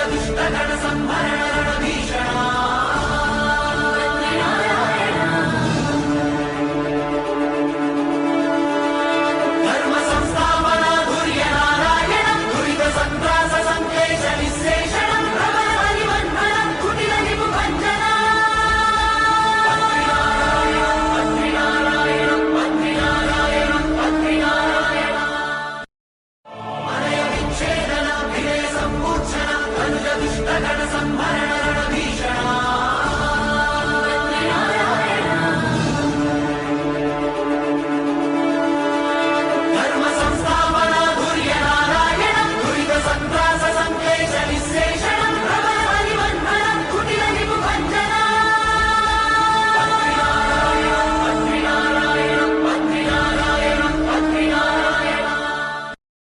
దుష్టగణ సంహరణ భీషణ ధర్మ సంస్థాపన ధుర్య నారాయణ దురిత సంత్రాస సంక్లేశ నిశ్శేషణం ప్రబల పరివర్ధనం కుటిల నిపుభంజన దుష్టగణ సంహరణ